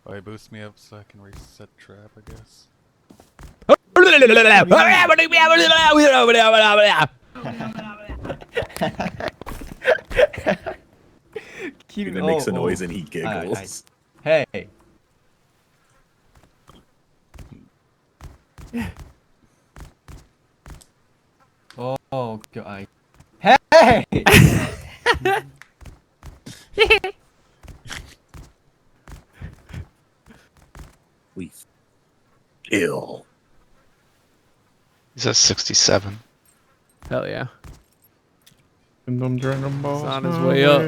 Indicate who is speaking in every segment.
Speaker 1: Wait, boost me up so I can reset trap, I guess.
Speaker 2: He makes a noise and he giggles.
Speaker 3: Hey. Oh, God. Hey!
Speaker 2: We ill.
Speaker 4: He's at 67.
Speaker 5: Hell yeah.
Speaker 6: And I'm dragging balls.
Speaker 5: He's on his way up.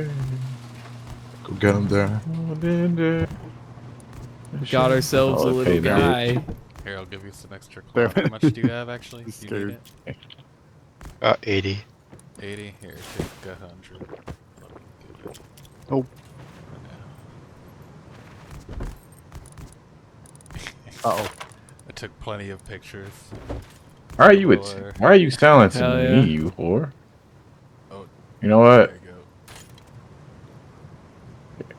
Speaker 6: Go get him there.
Speaker 5: Got ourselves a little guy.
Speaker 1: Here, I'll give you some extra cloth. How much do you have, actually? Do you need it?
Speaker 4: 80.
Speaker 1: 80? Here, take 100.
Speaker 6: Oh. Uh-oh.
Speaker 1: I took plenty of pictures.
Speaker 6: Why are you silencing
Speaker 5: Hell
Speaker 6: me,
Speaker 5: yeah.
Speaker 6: you whore?
Speaker 1: Oh,
Speaker 6: You know what?
Speaker 1: there you go.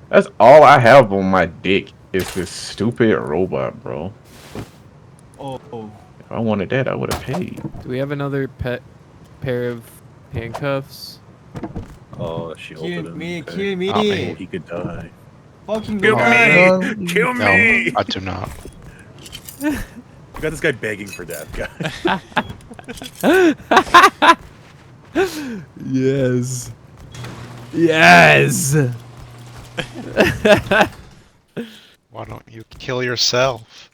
Speaker 6: That's all I have on my dick is this stupid robot, bro.
Speaker 3: Oh.
Speaker 6: If I wanted that, I would have paid.
Speaker 5: Do we have another pair of handcuffs?
Speaker 2: Oh, she
Speaker 3: Kill
Speaker 2: opened him.
Speaker 3: me,
Speaker 2: Okay.
Speaker 3: kill me.
Speaker 4: Oh, man.
Speaker 2: He could die.
Speaker 3: Fucking
Speaker 2: Kill
Speaker 3: die.
Speaker 2: me! Kill
Speaker 4: No,
Speaker 2: me!
Speaker 4: I do not.
Speaker 2: We got this guy begging for death, guys.
Speaker 5: Yes. Yes.
Speaker 4: Why don't you kill yourself?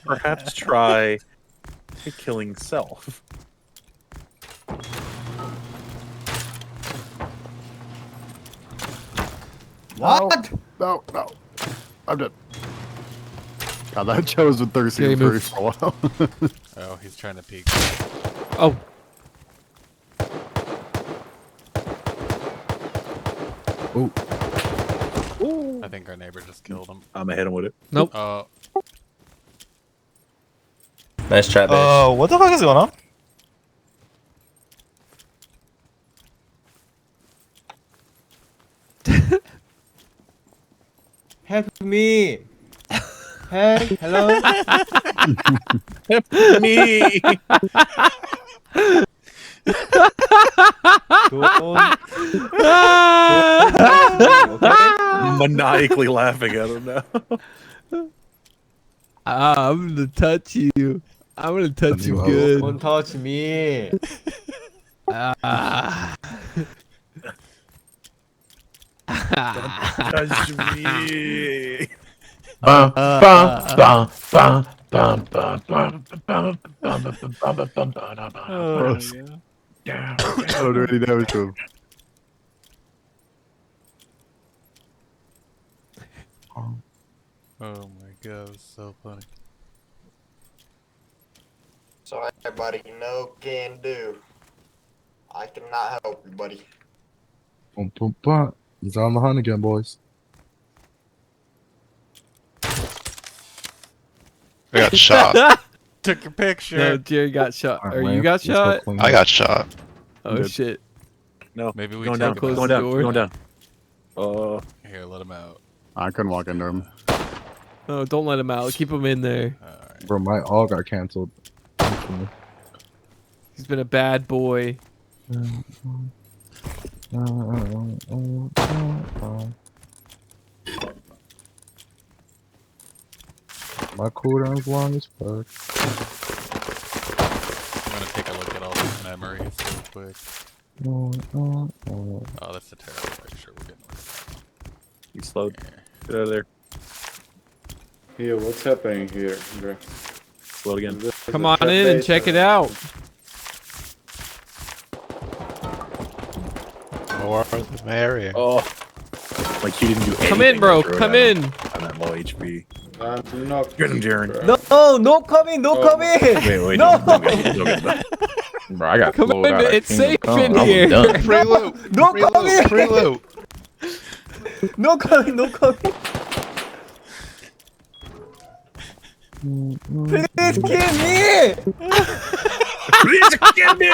Speaker 2: Perhaps try killing self.
Speaker 3: What?
Speaker 6: No. I'm dead. God, that show's been thirsty
Speaker 5: Okay,
Speaker 6: for
Speaker 5: move.
Speaker 6: a while.
Speaker 1: Oh, he's trying to peek.
Speaker 5: Oh.
Speaker 6: Ooh.
Speaker 2: Ooh.
Speaker 1: I think our neighbor just killed him.
Speaker 2: I'm gonna hit him with it.
Speaker 5: Nope.
Speaker 1: Oh,
Speaker 7: Nice trap, bitch.
Speaker 8: Oh, what the fuck is going on?
Speaker 3: Help me. Hey, hello?
Speaker 2: Me!
Speaker 3: Okay.
Speaker 2: Maniacally laughing at him now.
Speaker 5: I'm gonna touch you. I'm gonna touch you
Speaker 6: Don't
Speaker 5: good.
Speaker 3: touch me.
Speaker 5: Ah.
Speaker 2: Touch me!
Speaker 6: Bum, bum, bum, bum, bum, bum, bum.
Speaker 1: oh yeah.
Speaker 6: I don't do any damage to him.
Speaker 1: Oh my god, it's so funny.
Speaker 7: Sorry, buddy. No can do. I cannot help you, buddy.
Speaker 6: Bum, bum, bum. He's on the hunt again, boys.
Speaker 4: I got shot.
Speaker 1: Took your picture.
Speaker 5: No, Jerry got shot.
Speaker 6: Alright,
Speaker 5: Or you
Speaker 6: Lance,
Speaker 5: got
Speaker 6: let's go
Speaker 5: shot?
Speaker 6: clean
Speaker 4: I
Speaker 6: up.
Speaker 4: got shot.
Speaker 5: Oh
Speaker 6: Good.
Speaker 5: shit.
Speaker 2: No,
Speaker 1: Maybe we
Speaker 2: going
Speaker 1: talk
Speaker 2: down,
Speaker 1: about
Speaker 5: close
Speaker 2: going
Speaker 5: the
Speaker 2: down,
Speaker 5: door.
Speaker 2: going down. Oh,
Speaker 1: Here, let him out.
Speaker 6: I couldn't walk into him.
Speaker 5: Oh, don't let him out. Keep him in there.
Speaker 1: Alright.
Speaker 6: Bro, my all got canceled.
Speaker 5: He's been a bad boy.
Speaker 6: My cooldown's long as fuck.
Speaker 1: I'm gonna take a look at all these memories real quick. Oh, that's a terrible picture. We're getting rid of
Speaker 2: he slowed.
Speaker 1: it.
Speaker 2: Get out of there.
Speaker 9: Here, what's happening here, bro?
Speaker 2: Slow again.
Speaker 5: Come on in and check it out.
Speaker 4: More the merrier.
Speaker 2: Oh, like he didn't do anything.
Speaker 5: Come in, bro.
Speaker 2: to throw
Speaker 5: Come
Speaker 2: down.
Speaker 5: in.
Speaker 2: I'm at low HP.
Speaker 9: I'm not.
Speaker 2: Get him, Jaren.
Speaker 3: No coming, no
Speaker 9: Oh.
Speaker 3: coming.
Speaker 2: Wait,
Speaker 3: No.
Speaker 2: don't get
Speaker 6: Bro, I got
Speaker 5: Come
Speaker 6: flowed
Speaker 5: in,
Speaker 6: out of
Speaker 5: it's
Speaker 6: Kingdom
Speaker 5: safe
Speaker 6: Come.
Speaker 5: in
Speaker 6: I was
Speaker 5: here.
Speaker 6: done.
Speaker 4: Free loot.
Speaker 3: No
Speaker 4: Free
Speaker 3: coming.
Speaker 4: loot. Free loot.
Speaker 3: No coming, no coming. Please kill me.
Speaker 2: Please get me!